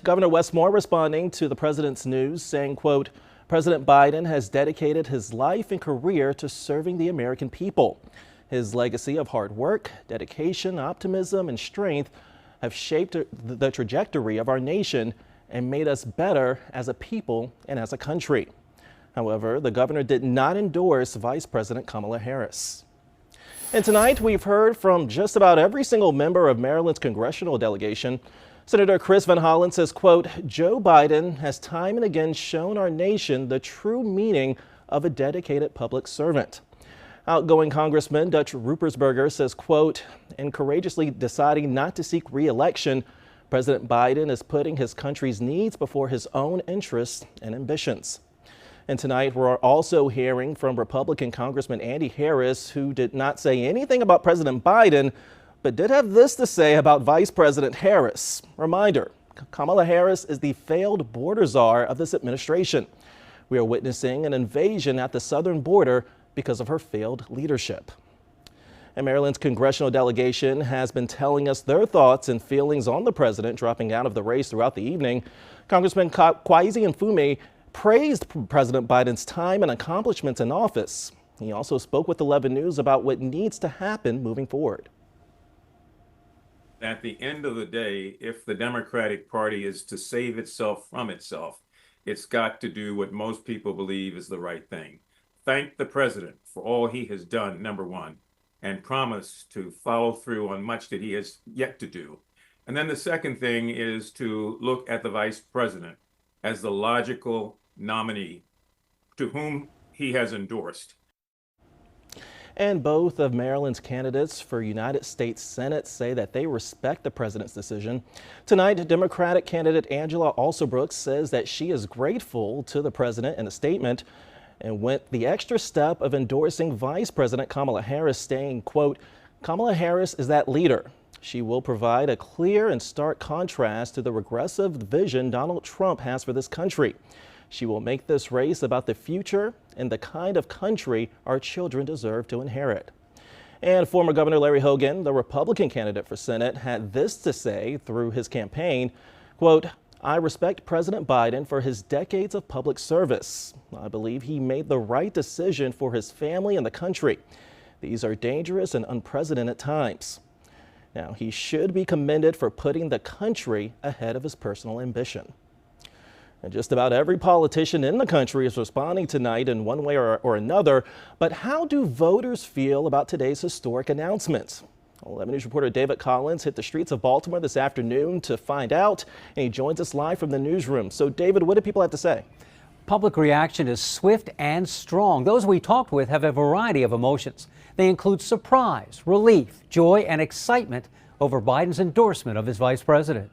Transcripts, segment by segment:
Governor Wes Moore responding to the president's news, saying, quote, President Biden has dedicated his life and career to serving the American people. His legacy of hard work, dedication, optimism, and strength have shaped the trajectory of our nation and made us better as a people and as a country. However, the governor did not endorse Vice President Kamala Harris. And tonight, we've heard from just about every single member of Maryland's congressional delegation. Senator Chris Van Hollen says, quote, Joe Biden has time and again shown our nation the true meaning of a dedicated public servant. Outgoing Congressman Dutch Ruppersberger says, quote, in courageously deciding not to seek re-election, President Biden is putting his country's needs before his own interests and ambitions. And tonight, we're also hearing from Republican Congressman Andy Harris, who did not say anything about President Biden, but did have this to say about Vice President Harris. Reminder, Kamala Harris is the failed border czar of this administration. We are witnessing an invasion at the southern border because of her failed leadership. And Maryland's congressional delegation has been telling us their thoughts and feelings on the president dropping out of the race throughout the evening. Congressman Kweisi Mfume praised President Biden's time and accomplishments in office. He also spoke with 11 News about what needs to happen moving forward. At the end of the day, if the Democratic Party is to save itself from itself, it's got to do what most people believe is the right thing. Thank the president for all he has done, number one, and promise to follow through on much that he has yet to do. And then the second thing is to look at the vice president as the logical nominee to whom he has endorsed. And both of Maryland's candidates for United States Senate say that they respect the president's decision. Tonight, Democratic candidate Angela Alsobrooks says that she is grateful to the president in a statement and went the extra step of endorsing Vice President Kamala Harris, saying, quote, Kamala Harris is that leader. She will provide a clear and stark contrast to the regressive vision Donald Trump has for this country. She will make this race about the future and the kind of country our children deserve to inherit. And former Governor Larry Hogan, the Republican candidate for Senate, had this to say through his campaign, quote, I respect President Biden for his decades of public service. I believe he made the right decision for his family and the country. These are dangerous and unprecedented times. Now, he should be commended for putting the country ahead of his personal ambition. And just about every politician in the country is responding tonight in one way or another. But how do voters feel about today's historic announcement? 11 News reporter David Collins hit the streets of Baltimore this afternoon to find out, and he joins us live from the newsroom. So, David, what do people have to say? Public reaction is swift and strong. Those we talked with have a variety of emotions. They include surprise, relief, joy, and excitement over Biden's endorsement of his vice president.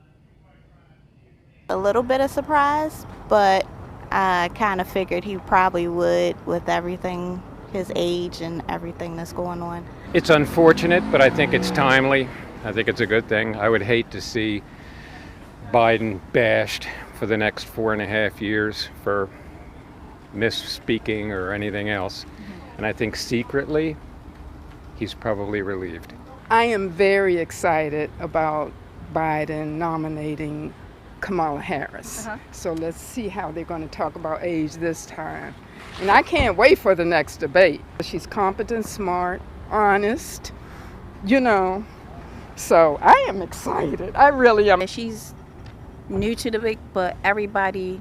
A little bit of surprise, but I kind of figured he probably would with everything, his age and everything that's going on. It's unfortunate, but I think it's timely. I think it's a good thing. I would hate to see Biden bashed for the next 4.5 years for misspeaking or anything else. And I think secretly, he's probably relieved. I am very excited about Biden nominating Kamala Harris. So let's see how they're going to talk about age this time. And I can't wait for the next debate. She's competent, smart, honest, so I am excited. I really am. She's new to the big, but everybody,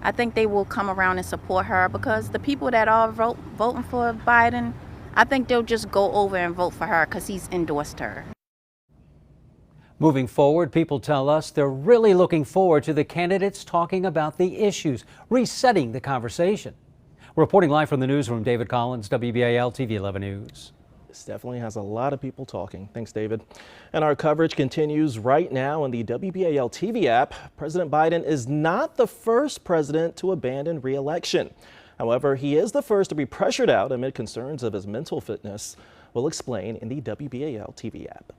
I think they will come around and support her because the people that are voting for Biden, I think they'll just go over and vote for her because he's endorsed her. Moving forward, people tell us they're really looking forward to the candidates talking about the issues, resetting the conversation. Reporting live from the newsroom, David Collins, WBAL TV 11 News. This definitely has a lot of people talking. Thanks, David. And our coverage continues right now on the WBAL TV app. President Biden is not the first president to abandon re-election. However, he is the first to be pressured out amid concerns of his mental fitness. We'll explain in the WBAL TV app.